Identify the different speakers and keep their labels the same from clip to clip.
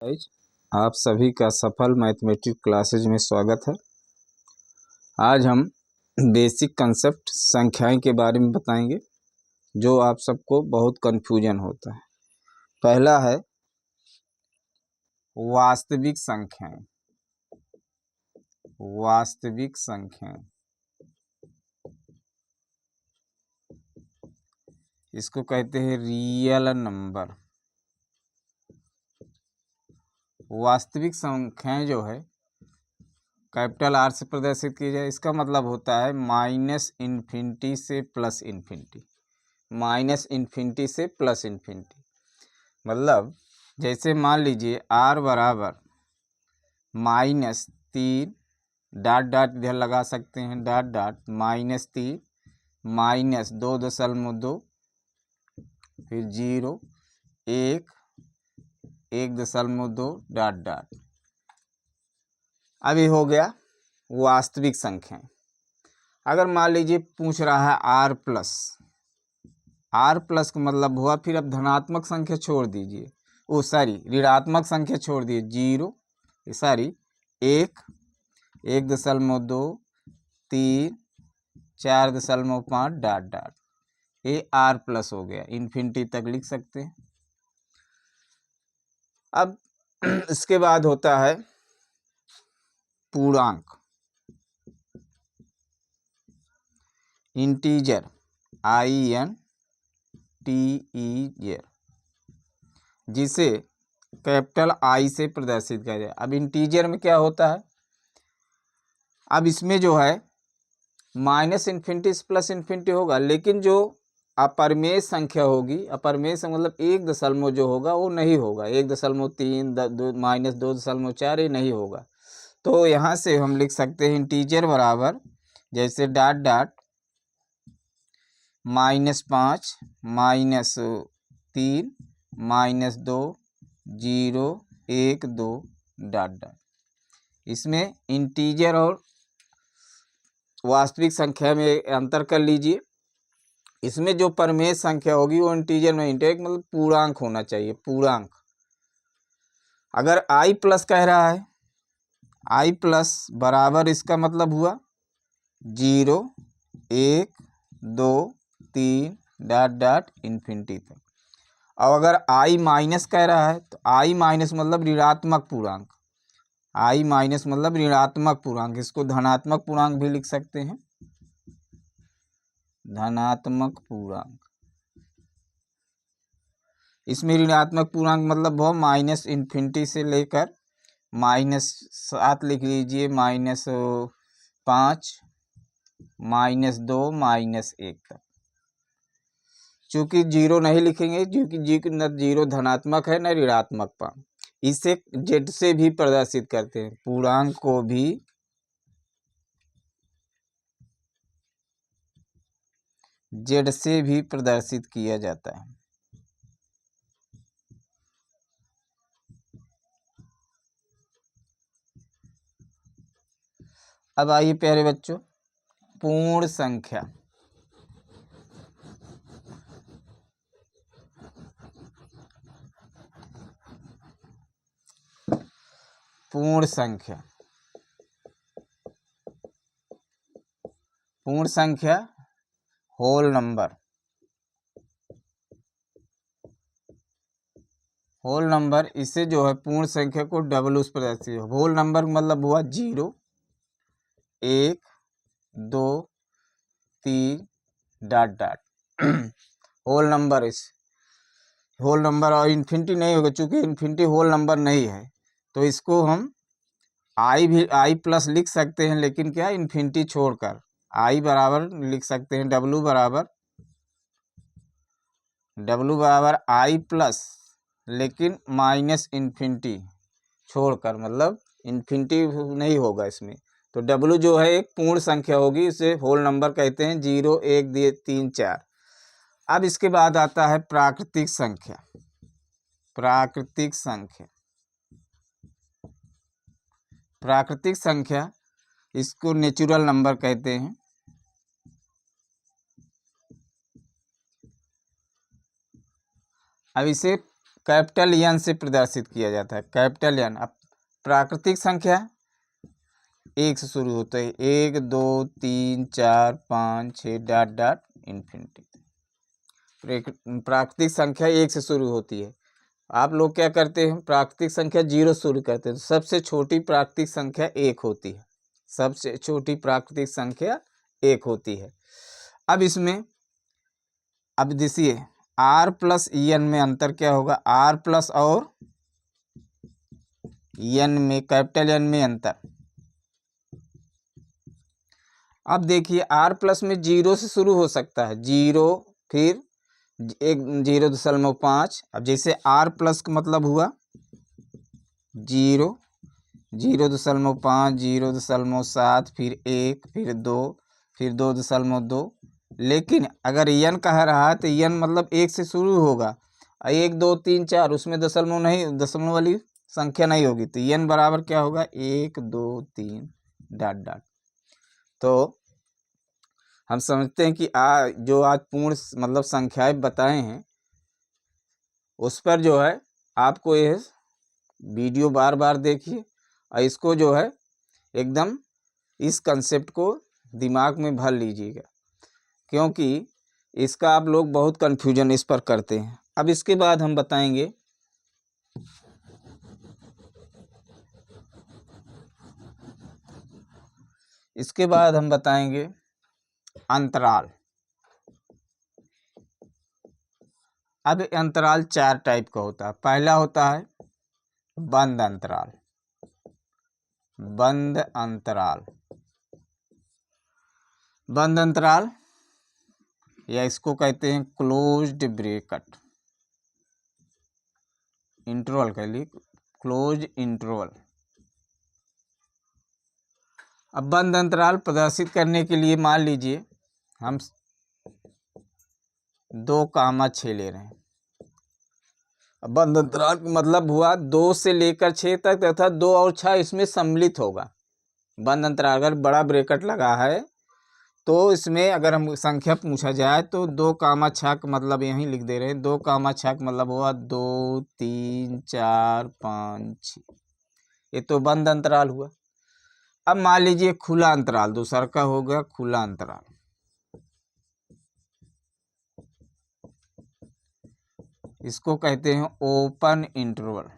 Speaker 1: Guys, आप सभी का सफल मैथमेटिक्स क्लासेज में स्वागत है। आज हम बेसिक कंसेप्ट संख्याएं के बारे में बताएंगे जो आप सबको बहुत कन्फ्यूजन होता है। पहला है वास्तविक संख्याएं। वास्तविक संख्याएं, इसको कहते हैं रियल नंबर। वास्तविक संख्याएं जो है कैपिटल आर से प्रदर्शित की जाए, इसका मतलब होता है माइनस इन्फिनिटी से प्लस इन्फिनिटी। माइनस इन्फिनिटी से प्लस इन्फिनिटी मतलब जैसे मान लीजिए आर बराबर -3 डॉट डॉट इधर लगा सकते हैं, डॉट डॉट -3 -2.2 फिर 0 1 1.2 डॉट डॉट। अभी हो गया वास्तविक संख्या। अगर मान लीजिए पूछ रहा है आर प्लस का मतलब हुआ, फिर अब धनात्मक संख्या छोड़ दीजिए, ऋणात्मक संख्या छोड़ दीजिए, 1 1.2 3 4.5 डॉट डॉट, ये आर प्लस हो गया। इन्फिनिटी तक लिख सकते हैं। अब इसके बाद होता है पूर्णांक, इंटीजर, INTER, जिसे कैपिटल आई से प्रदर्शित किया जाए। अब इंटीजर में क्या होता है, अब इसमें जो है माइनस इन्फिनिटी से प्लस इन्फिनिटी होगा, लेकिन जो अपरिमेय संख्या होगी, अपरिमेय से मतलब 1 जो होगा वो नहीं होगा। 1.3 -2.4 ये नहीं होगा। तो यहाँ से हम लिख सकते हैं इंटीजर बराबर जैसे डॉट डॉट -5 -3 -2 0 1 2 डॉट डॉट। इसमें इंटीजर और वास्तविक संख्या में अंतर कर लीजिए। इसमें जो परमेय संख्या होगी वो इंटीजर में मतलब पूर्णांक होना चाहिए, पूर्णांक। अगर आई प्लस कह रहा है, आई प्लस बराबर इसका मतलब हुआ 0 1 2 3 डॉट डॉट इन्फिनिटी तक। और अगर आई माइनस कह रहा है तो आई माइनस मतलब ऋणात्मक पूर्णांक। आई माइनस मतलब ऋणात्मक पूर्णांक, इसको धनात्मक पूर्णांक भी लिख सकते हैं, धनात्मक पूर्णांक। इसमें ऋणात्मक पूर्णांक मतलब बहुत माइनस इन्फिनिटी से लेकर -7 लिख लीजिए, -5 -2 -1 तक। चूंकि 0 नहीं लिखेंगे, क्योंकि न 0 धनात्मक है न ऋणात्मक पूर्णांक। इसे जेड से भी प्रदर्शित करते हैं, पूर्णांक को भी जेड से भी प्रदर्शित किया जाता है। अब आइए प्यारे बच्चों, पूर्ण संख्या। पूर्ण संख्या, पूर्ण संख्या होल नंबर। होल नंबर, इससे जो है पूर्ण संख्या को डबल उस प्रदर्शित। होल नंबर मतलब हुआ 0 1 2 3 डॉट डॉट। होल नंबर, इस होल नंबर और इन्फिनिटी नहीं होगा, चूंकि इन्फिनिटी होल नंबर नहीं है तो इसको हम आई प्लस लिख सकते हैं, लेकिन क्या इन्फिनिटी छोड़कर आई बराबर लिख सकते हैं डब्लू बराबर आई प्लस, लेकिन माइनस इन्फिनिटी छोड़कर, मतलब इन्फिनिटी नहीं होगा इसमें। तो डब्लू जो है एक पूर्ण संख्या होगी, इसे होल नंबर कहते हैं, 0 1 2 3 4। अब इसके बाद आता है प्राकृतिक संख्या। प्राकृतिक संख्या, प्राकृतिक संख्या, इसको नेचुरल नंबर कहते हैं। अब इसे कैपिटल एन से प्रदर्शित किया जाता है, कैपिटल एन। अब प्राकृतिक संख्या 1 से शुरू होता है, 1 2 3 4 5 6 डॉट डॉट इन्फिनिटी। प्राकृतिक संख्या 1 से शुरू होती है। आप लोग क्या करते हैं, प्राकृतिक संख्या 0 से शुरू करते हैं, तो सबसे छोटी प्राकृतिक संख्या 1 होती है, सबसे छोटी प्राकृतिक संख्या 1 होती है। अब इसमें अब देखिए आर प्लस एन में अंतर क्या होगा, आर प्लस और एन में, कैपिटल एन में अंतर। अब देखिए आर प्लस में 0 से शुरू हो सकता है, 0 फिर 0.5। अब जैसे आर प्लस का मतलब हुआ 0 0.5 0.7 फिर 1 फिर 2 फिर 2.2। लेकिन अगर एन कह रहा है तो एन मतलब 1 से शुरू होगा, 1 2 3 4, उसमें दशमलव नहीं, दशमलव वाली संख्या नहीं होगी, तो एन बराबर क्या होगा 1 2 3 डॉट डॉट। तो हम समझते हैं कि जो आज पूर्ण मतलब संख्याएं बताए हैं उस पर जो है आपको ये वीडियो बार बार देखिए और इसको जो है एकदम इस कंसेप्ट को दिमाग में भर लीजिएगा, क्योंकि इसका आप लोग बहुत कन्फ्यूजन इस पर करते हैं। अब इसके बाद हम बताएंगे अंतराल। अब अंतराल 4 टाइप का होता है। पहला होता है बंद अंतराल, बंद अंतराल, बंद अंतराल या इसको कहते हैं क्लोज्ड ब्रैकेट इंटरवल, कह ली क्लोज इंटरवल। अब बंद अंतराल प्रदर्शित करने के लिए मान लीजिए हम 2,6 ले रहे हैं। अब बंद अंतराल का मतलब हुआ 2 से लेकर 6 तक तथा 2 और 6 इसमें सम्मिलित होगा। बंद अंतराल अगर बड़ा ब्रैकेट लगा है तो इसमें अगर हम संख्या पूछा जाए तो 2,6 का मतलब यहीं लिख दे रहे हैं, 2,6 का मतलब हुआ 2 3 4 5 6, ये तो बंद अंतराल हुआ। अब मान लीजिए खुला अंतराल, दूसरा का हो गया खुला अंतराल। इसको कहते हैं ओपन इंटरवल।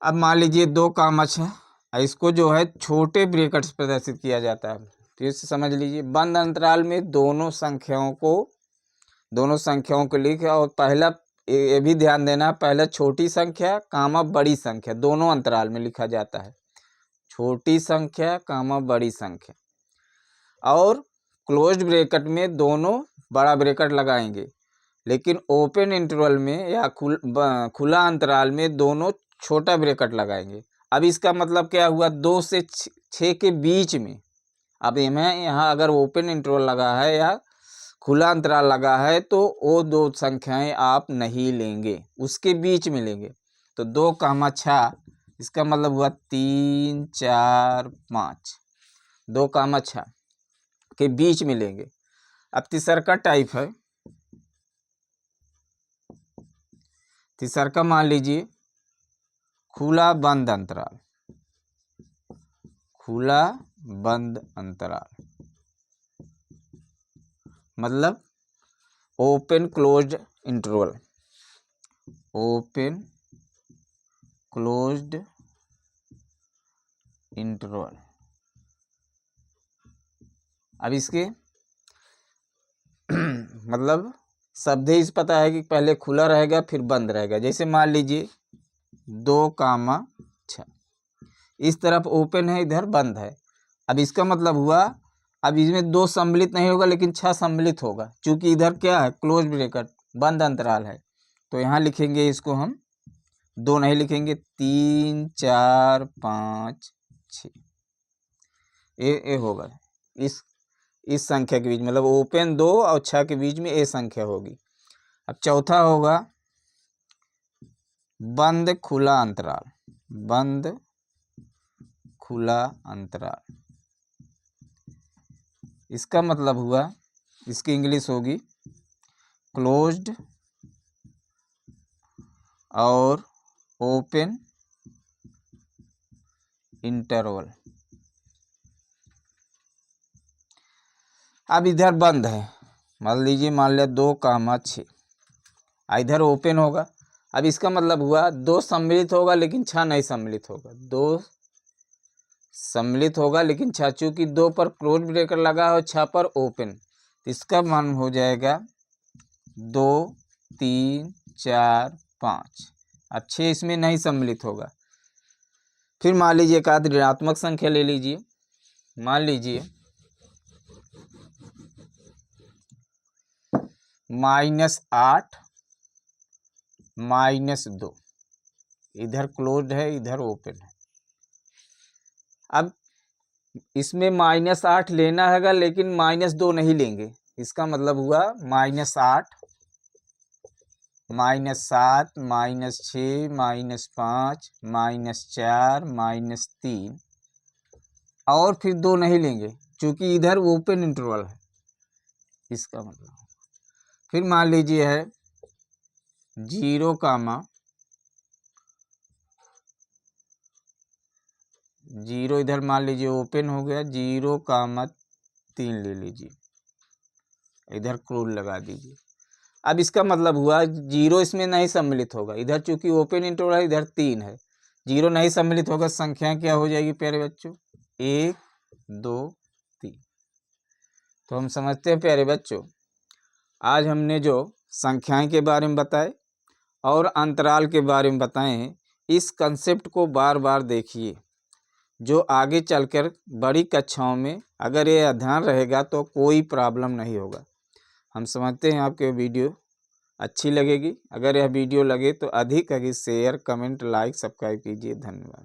Speaker 1: अब मान लीजिए 2,6, इसको जो है छोटे ब्रैकेट्स प्रदर्शित किया जाता है। फिर से समझ लीजिए, बंद अंतराल में दोनों संख्याओं को लिखे, और पहला ये भी ध्यान देना, पहले छोटी संख्या कामा बड़ी संख्या दोनों अंतराल में लिखा जाता है, छोटी संख्या कामा बड़ी संख्या। और क्लोज्ड ब्रैकेट में दोनों बड़ा ब्रैकेट लगाएंगे, लेकिन ओपन इंटरवल में या खुला अंतराल में दोनों छोटा ब्रैकेट लगाएंगे। अब इसका मतलब क्या हुआ, 2 से 6 के बीच में। अब यहाँ अगर ओपन इंटरवल लगा है या खुला अंतराल लगा है तो वो 2 संख्याएं आप नहीं लेंगे, उसके बीच में लेंगे। तो 2,6 इसका मतलब हुआ 3 4 5, 2,6 के बीच में लेंगे। अब तीसरा का टाइप है, तीसरा का मान लीजिए खुला बंद अंतराल, खुला बंद अंतराल मतलब open closed interval, open closed interval. अब इसके मतलब शब्द ही पता है कि पहले खुला रहेगा फिर बंद रहेगा। जैसे मान लीजिए 2,6, इस तरफ ओपन है इधर बंद है। अब इसका मतलब हुआ अब इसमें 2 सम्मिलित नहीं होगा लेकिन 6 सम्मिलित होगा, क्योंकि इधर क्या है क्लोज ब्रैकेट बंद अंतराल है। तो यहाँ लिखेंगे इसको हम 2 नहीं लिखेंगे, 3 4 5 6 ये होगा इस संख्या के बीच, मतलब ओपन 2 और 6 के बीच में ये संख्या होगी। अब चौथा होगा बंद खुला अंतराल, बंद खुला अंतराल। इसका मतलब हुआ इसकी इंग्लिश होगी क्लोज्ड और ओपन इंटरवल। अब इधर बंद है, मान लीजिए, मान लिया 2,6, इधर ओपन होगा। अब इसका मतलब हुआ 2 सम्मिलित होगा लेकिन 6 नहीं सम्मिलित होगा, 2 सम्मिलित होगा लेकिन 6, चूंकि 2 पर क्लोज ब्रेकर लगा है और 6 पर ओपन, तो इसका मान हो जाएगा 2, 3, 4, 5। अब 6 इसमें नहीं सम्मिलित होगा। फिर मान लीजिए एक आध ऋणात्मक संख्या ले लीजिए, मान लीजिए -8 -2, इधर क्लोज्ड है इधर ओपन है। अब इसमें -8 लेना हैगा लेकिन -2 नहीं लेंगे, इसका मतलब हुआ -8 -7 -6 -5 -4 -3 और फिर 2 नहीं लेंगे क्योंकि इधर ओपन इंटरवल है, इसका मतलब। फिर मान लीजिए है 0, 0 इधर मान लीजिए ओपन हो गया, 0,3 ले लीजिए, इधर क्लोज लगा दीजिए। अब इसका मतलब हुआ 0 इसमें नहीं सम्मिलित होगा, इधर चूंकि ओपन इंटरवल है इधर 3 है, 0 नहीं सम्मिलित होगा, संख्या क्या हो जाएगी प्यारे बच्चों? 1, 2, 3। तो हम समझते हैं प्यारे बच्चों, आज हमने जो संख्याएं के बारे में बताए और अंतराल के बारे में बताए हैं, इस कंसेप्ट को बार बार देखिए, जो आगे चलकर बड़ी कक्षाओं में अगर ये ध्यान रहेगा तो कोई प्रॉब्लम नहीं होगा। हम समझते हैं आपके वीडियो अच्छी लगेगी। अगर यह वीडियो लगे तो अधिक शेयर, कमेंट, लाइक, सब्सक्राइब कीजिए। धन्यवाद।